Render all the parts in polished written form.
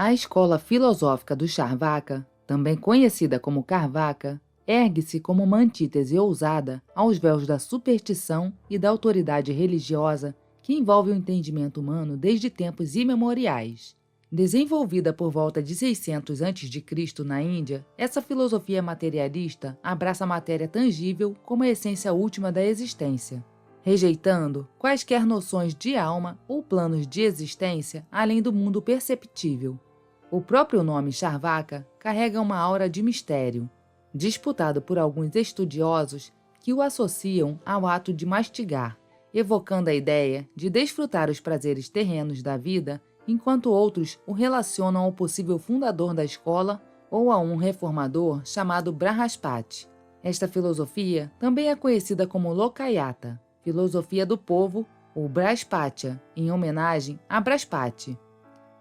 A escola filosófica do Charvaka, também conhecida como Carvaka, ergue-se como uma antítese ousada aos véus da superstição e da autoridade religiosa que envolve o entendimento humano desde tempos imemoriais. Desenvolvida por volta de 600 a.C. na Índia, essa filosofia materialista abraça a matéria tangível como a essência última da existência, rejeitando quaisquer noções de alma ou planos de existência além do mundo perceptível. O próprio nome Charvaka carrega uma aura de mistério, disputado por alguns estudiosos que o associam ao ato de mastigar, evocando a ideia de desfrutar os prazeres terrenos da vida, enquanto outros o relacionam ao possível fundador da escola ou a um reformador chamado Brahaspati. Esta filosofia também é conhecida como Lokayata, filosofia do povo, ou Braspatya, em homenagem a Braspati.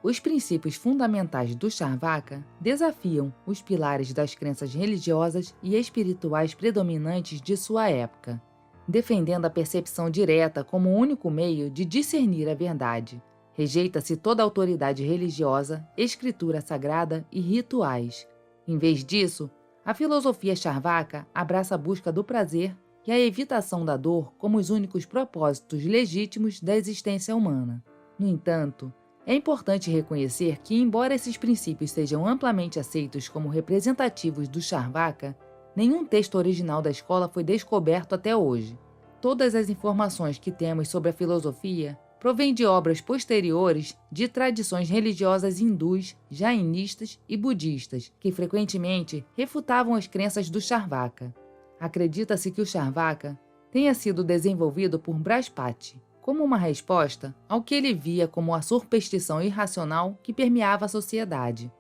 Os princípios fundamentais do Charvaka desafiam os pilares das crenças religiosas e espirituais predominantes de sua época, defendendo a percepção direta como o único meio de discernir a verdade. Rejeita-se toda autoridade religiosa, escritura sagrada e rituais. Em vez disso, a filosofia Charvaka abraça a busca do prazer e a evitação da dor como os únicos propósitos legítimos da existência humana. No entanto, é importante reconhecer que, embora esses princípios sejam amplamente aceitos como representativos do Charvaka, nenhum texto original da escola foi descoberto até hoje. Todas as informações que temos sobre a filosofia provêm de obras posteriores de tradições religiosas hindus, jainistas e budistas, que frequentemente refutavam as crenças do Charvaka. Acredita-se que o Charvaka tenha sido desenvolvido por Braspati, como uma resposta ao que ele via como a superstição irracional que permeava a sociedade.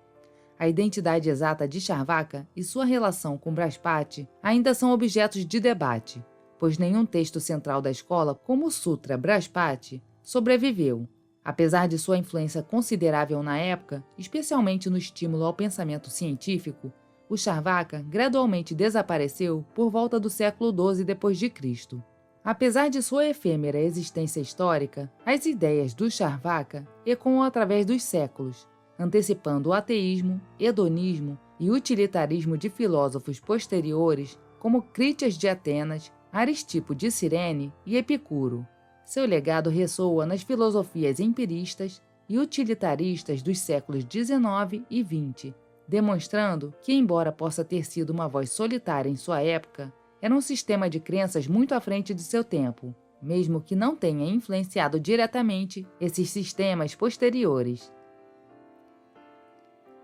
A identidade exata de Charvaka e sua relação com Braspati ainda são objetos de debate, pois nenhum texto central da escola, como o Sutra Braspati, sobreviveu. Apesar de sua influência considerável na época, especialmente no estímulo ao pensamento científico, o Charvaka gradualmente desapareceu por volta do século XII d.C. Apesar de sua efêmera existência histórica, as ideias do Charvaka ecoam através dos séculos, antecipando o ateísmo, hedonismo e utilitarismo de filósofos posteriores como Crítias de Atenas, Aristipo de Cirene e Epicuro. Seu legado ressoa nas filosofias empiristas e utilitaristas dos séculos XIX e XX, demonstrando que, embora possa ter sido uma voz solitária em sua época, era um sistema de crenças muito à frente de seu tempo, mesmo que não tenha influenciado diretamente esses sistemas posteriores.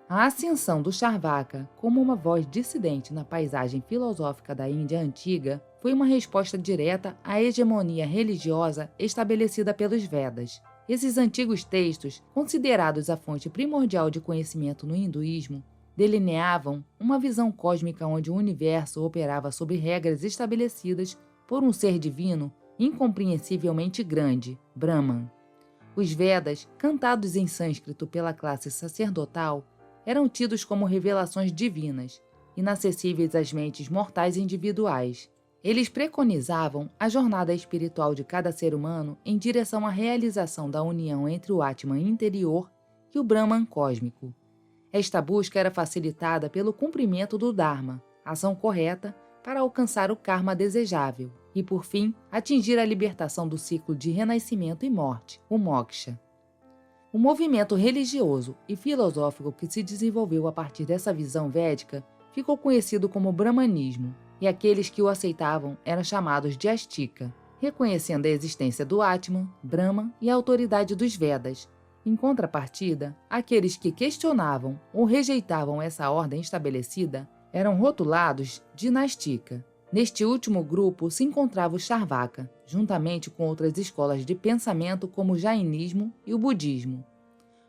A ascensão do Charvaka como uma voz dissidente na paisagem filosófica da Índia antiga foi uma resposta direta à hegemonia religiosa estabelecida pelos Vedas. Esses antigos textos, considerados a fonte primordial de conhecimento no hinduísmo, delineavam uma visão cósmica onde o universo operava sob regras estabelecidas por um ser divino incompreensivelmente grande, Brahman. Os Vedas, cantados em sânscrito pela classe sacerdotal, eram tidos como revelações divinas, inacessíveis às mentes mortais individuais. Eles preconizavam a jornada espiritual de cada ser humano em direção à realização da união entre o Atman interior e o Brahman cósmico. Esta busca era facilitada pelo cumprimento do Dharma, ação correta para alcançar o karma desejável e, por fim, atingir a libertação do ciclo de renascimento e morte, o moksha. O movimento religioso e filosófico que se desenvolveu a partir dessa visão védica ficou conhecido como Brahmanismo, e aqueles que o aceitavam eram chamados de Astika, reconhecendo a existência do Atman, Brahman e a autoridade dos Vedas. Em contrapartida, aqueles que questionavam ou rejeitavam essa ordem estabelecida eram rotulados de Nastika. Neste último grupo se encontrava o Charvaka, juntamente com outras escolas de pensamento como o Jainismo e o Budismo.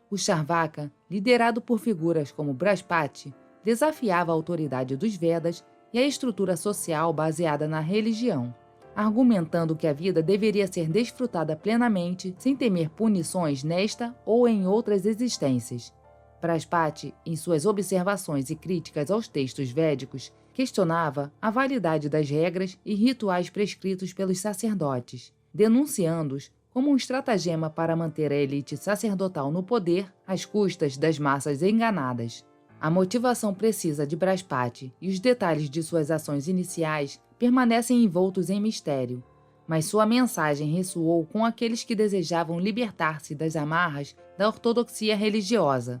O Charvaka, liderado por figuras como Braspati, desafiava a autoridade dos Vedas e a estrutura social baseada na religião, argumentando que a vida deveria ser desfrutada plenamente sem temer punições nesta ou em outras existências. Braspati, em suas observações e críticas aos textos védicos, questionava a validade das regras e rituais prescritos pelos sacerdotes, denunciando-os como um estratagema para manter a elite sacerdotal no poder às custas das massas enganadas. A motivação precisa de Braspati e os detalhes de suas ações iniciais permanecem envoltos em mistério, mas sua mensagem ressoou com aqueles que desejavam libertar-se das amarras da ortodoxia religiosa.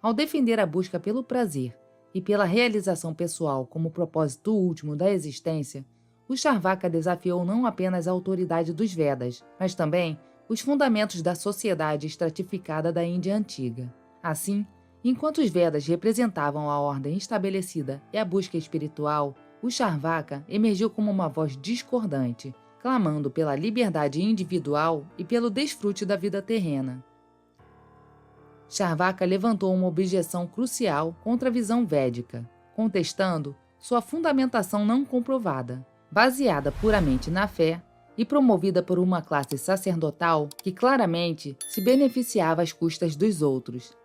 Ao defender a busca pelo prazer e pela realização pessoal como propósito último da existência, o Charvaka desafiou não apenas a autoridade dos Vedas, mas também os fundamentos da sociedade estratificada da Índia antiga. Assim, enquanto os Vedas representavam a ordem estabelecida e a busca espiritual, o Charvaka emergiu como uma voz discordante, clamando pela liberdade individual e pelo desfrute da vida terrena. Charvaka levantou uma objeção crucial contra a visão védica, contestando sua fundamentação não comprovada, baseada puramente na fé e promovida por uma classe sacerdotal que claramente se beneficiava às custas dos outros.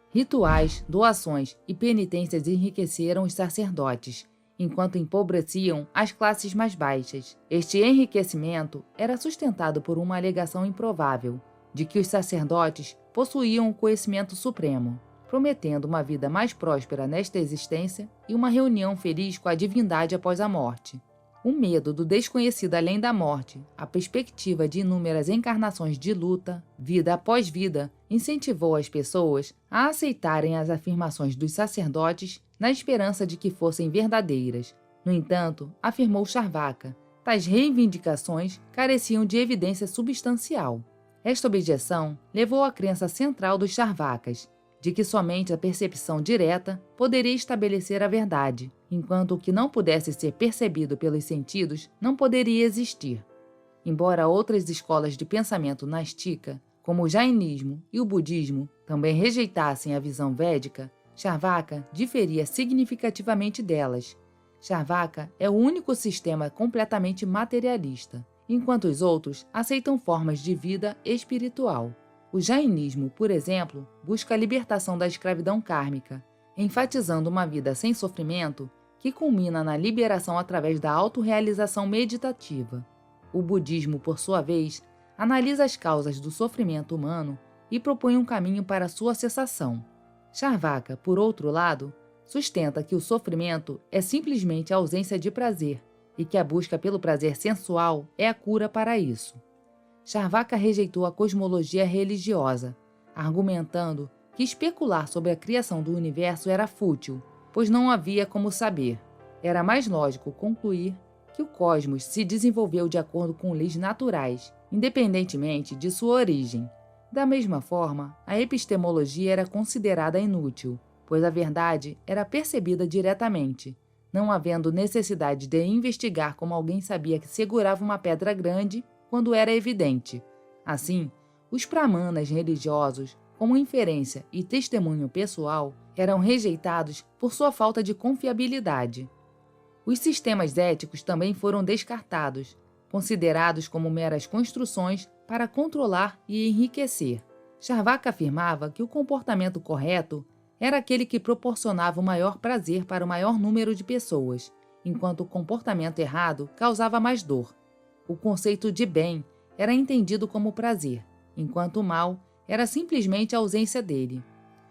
Rituais, doações e penitências enriqueceram os sacerdotes, enquanto empobreciam as classes mais baixas. Este enriquecimento era sustentado por uma alegação improvável de que os sacerdotes possuíam o conhecimento supremo, prometendo uma vida mais próspera nesta existência e uma reunião feliz com a divindade após a morte. O medo do desconhecido além da morte, a perspectiva de inúmeras encarnações de luta, vida após vida, incentivou as pessoas a aceitarem as afirmações dos sacerdotes na esperança de que fossem verdadeiras. No entanto, afirmou Charvaka, tais reivindicações careciam de evidência substancial. Esta objeção levou à crença central dos Charvakas, de que somente a percepção direta poderia estabelecer a verdade, enquanto o que não pudesse ser percebido pelos sentidos não poderia existir. Embora outras escolas de pensamento nastica, como o jainismo e o budismo, também rejeitassem a visão védica, Charvaka diferia significativamente delas. Charvaka é o único sistema completamente materialista, enquanto os outros aceitam formas de vida espiritual. O jainismo, por exemplo, busca a libertação da escravidão kármica, enfatizando uma vida sem sofrimento que culmina na liberação através da autorrealização meditativa. O budismo, por sua vez, analisa as causas do sofrimento humano e propõe um caminho para sua cessação. Charvaka, por outro lado, sustenta que o sofrimento é simplesmente a ausência de prazer e que a busca pelo prazer sensual é a cura para isso. Charvaka rejeitou a cosmologia religiosa, argumentando que especular sobre a criação do universo era fútil, pois não havia como saber. Era mais lógico concluir que o cosmos se desenvolveu de acordo com leis naturais, independentemente de sua origem. Da mesma forma, a epistemologia era considerada inútil, pois a verdade era percebida diretamente, não havendo necessidade de investigar como alguém sabia que segurava uma pedra grande quando era evidente. Assim, os brahmanas religiosos, como inferência e testemunho pessoal, eram rejeitados por sua falta de confiabilidade. Os sistemas éticos também foram descartados, considerados como meras construções para controlar e enriquecer. Charvaka afirmava que o comportamento correto era aquele que proporcionava o maior prazer para o maior número de pessoas, enquanto o comportamento errado causava mais dor. O conceito de bem era entendido como prazer, enquanto o mal era simplesmente a ausência dele.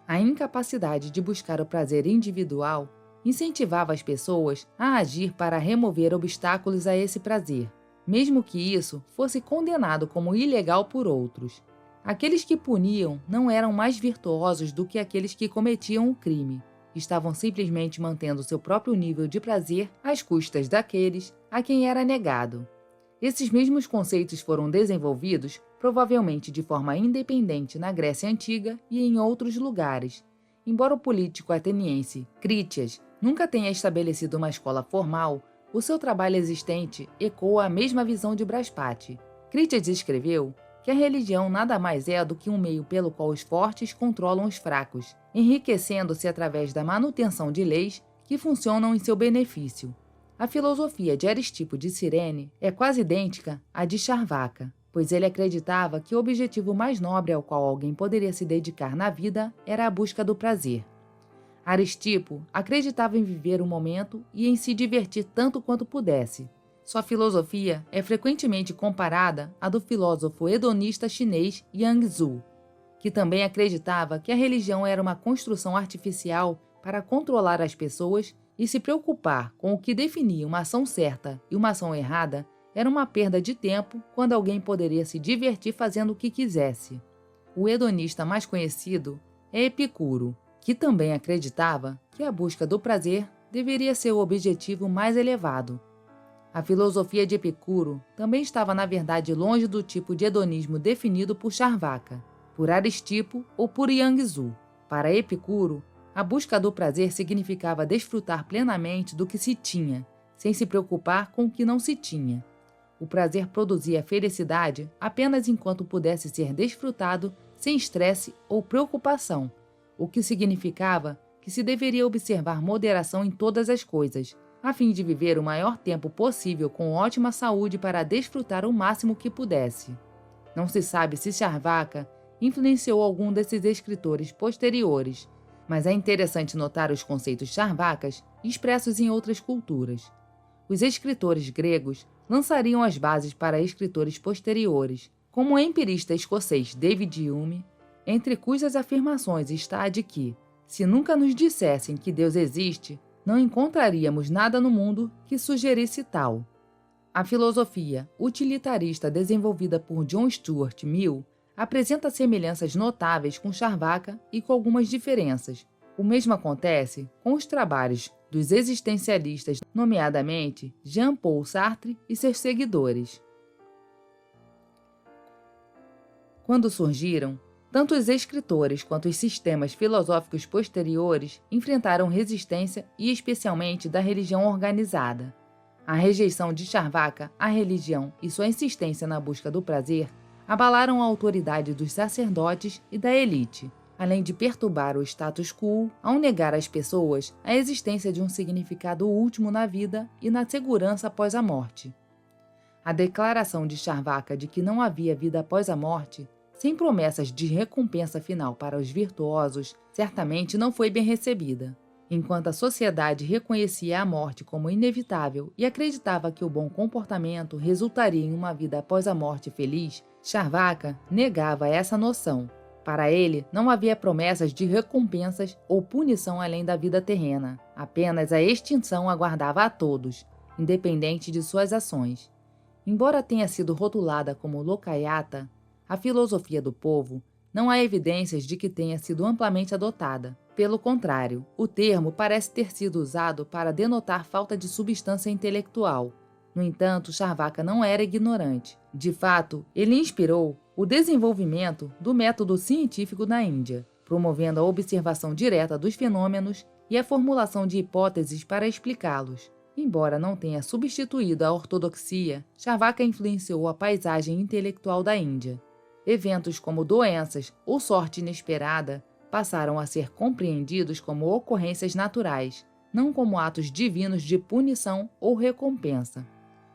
A incapacidade de buscar o prazer individual incentivava as pessoas a agir para remover obstáculos a esse prazer, mesmo que isso fosse condenado como ilegal por outros. Aqueles que puniam não eram mais virtuosos do que aqueles que cometiam o crime. Estavam simplesmente mantendo seu próprio nível de prazer às custas daqueles a quem era negado. Esses mesmos conceitos foram desenvolvidos, provavelmente de forma independente na Grécia Antiga e em outros lugares. Embora o político ateniense Critias nunca tenha estabelecido uma escola formal, o seu trabalho existente ecoa a mesma visão de Braspati. Critias escreveu que a religião nada mais é do que um meio pelo qual os fortes controlam os fracos, enriquecendo-se através da manutenção de leis que funcionam em seu benefício. A filosofia de Aristipo de Cirene é quase idêntica à de Charvaka, pois ele acreditava que o objetivo mais nobre ao qual alguém poderia se dedicar na vida era a busca do prazer. Aristipo acreditava em viver o momento e em se divertir tanto quanto pudesse. Sua filosofia é frequentemente comparada à do filósofo hedonista chinês Yang Zhu, que também acreditava que a religião era uma construção artificial para controlar as pessoas e se preocupar com o que definia uma ação certa e uma ação errada era uma perda de tempo quando alguém poderia se divertir fazendo o que quisesse. O hedonista mais conhecido é Epicuro, que também acreditava que a busca do prazer deveria ser o objetivo mais elevado. A filosofia de Epicuro também estava, na verdade, longe do tipo de hedonismo definido por Charvaka, por Aristipo ou por Yang Zhu. Para Epicuro, a busca do prazer significava desfrutar plenamente do que se tinha, sem se preocupar com o que não se tinha. O prazer produzia felicidade apenas enquanto pudesse ser desfrutado sem estresse ou preocupação, o que significava que se deveria observar moderação em todas as coisas, a fim de viver o maior tempo possível com ótima saúde para desfrutar o máximo que pudesse. Não se sabe se Charvaka influenciou algum desses escritores posteriores, mas é interessante notar os conceitos charvakas expressos em outras culturas. Os escritores gregos lançariam as bases para escritores posteriores, como o empirista escocês David Hume, entre cujas afirmações está a de que, se nunca nos dissessem que Deus existe, não encontraríamos nada no mundo que sugerisse tal. A filosofia utilitarista desenvolvida por John Stuart Mill apresenta semelhanças notáveis com Charvaka e com algumas diferenças. O mesmo acontece com os trabalhos dos existencialistas, nomeadamente Jean-Paul Sartre e seus seguidores. Quando surgiram, tanto os escritores quanto os sistemas filosóficos posteriores enfrentaram resistência e especialmente da religião organizada. A rejeição de Charvaka à religião e sua insistência na busca do prazer abalaram a autoridade dos sacerdotes e da elite, além de perturbar o status quo ao negar às pessoas a existência de um significado último na vida e na segurança após a morte. A declaração de Charvaka de que não havia vida após a morte, sem promessas de recompensa final para os virtuosos, certamente não foi bem recebida. Enquanto a sociedade reconhecia a morte como inevitável e acreditava que o bom comportamento resultaria em uma vida após a morte feliz, Charvaka negava essa noção. Para ele, não havia promessas de recompensas ou punição além da vida terrena. Apenas a extinção aguardava a todos, independente de suas ações. Embora tenha sido rotulada como Lokayata, a filosofia do povo, não há evidências de que tenha sido amplamente adotada. Pelo contrário, o termo parece ter sido usado para denotar falta de substância intelectual. No entanto, Charvaka não era ignorante. De fato, ele inspirou o desenvolvimento do método científico na Índia, promovendo a observação direta dos fenômenos e a formulação de hipóteses para explicá-los. Embora não tenha substituído a ortodoxia, Charvaka influenciou a paisagem intelectual da Índia. Eventos como doenças ou sorte inesperada passaram a ser compreendidos como ocorrências naturais, não como atos divinos de punição ou recompensa.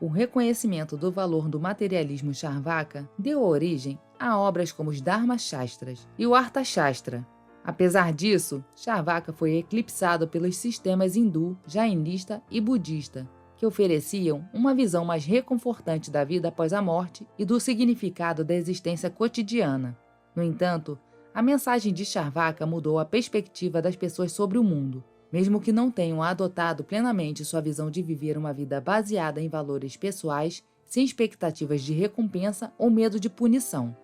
O reconhecimento do valor do materialismo Charvaka deu origem a obras como os Dharma Shastras e o Arthashastra. Apesar disso, Charvaka foi eclipsado pelos sistemas hindu, jainista e budista, que ofereciam uma visão mais reconfortante da vida após a morte e do significado da existência cotidiana. No entanto, a mensagem de Charvaka mudou a perspectiva das pessoas sobre o mundo, mesmo que não tenham adotado plenamente sua visão de viver uma vida baseada em valores pessoais, sem expectativas de recompensa ou medo de punição.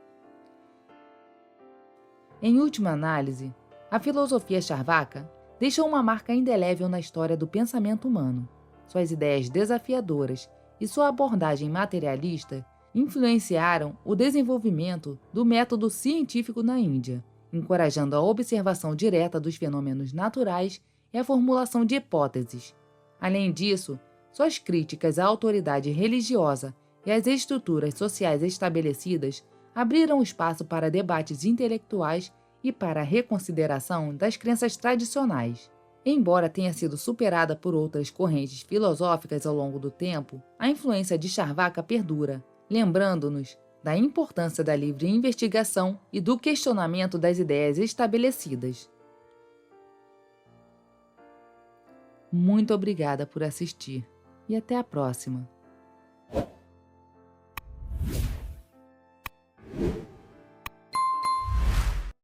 Em última análise, a filosofia Charvaka deixou uma marca indelével na história do pensamento humano. Suas ideias desafiadoras e sua abordagem materialista influenciaram o desenvolvimento do método científico na Índia, encorajando a observação direta dos fenômenos naturais e a formulação de hipóteses. Além disso, suas críticas à autoridade religiosa e às estruturas sociais estabelecidas abriram espaço para debates intelectuais e para a reconsideração das crenças tradicionais. Embora tenha sido superada por outras correntes filosóficas ao longo do tempo, a influência de Charvaka perdura, lembrando-nos da importância da livre investigação e do questionamento das ideias estabelecidas. Muito obrigada por assistir e até a próxima!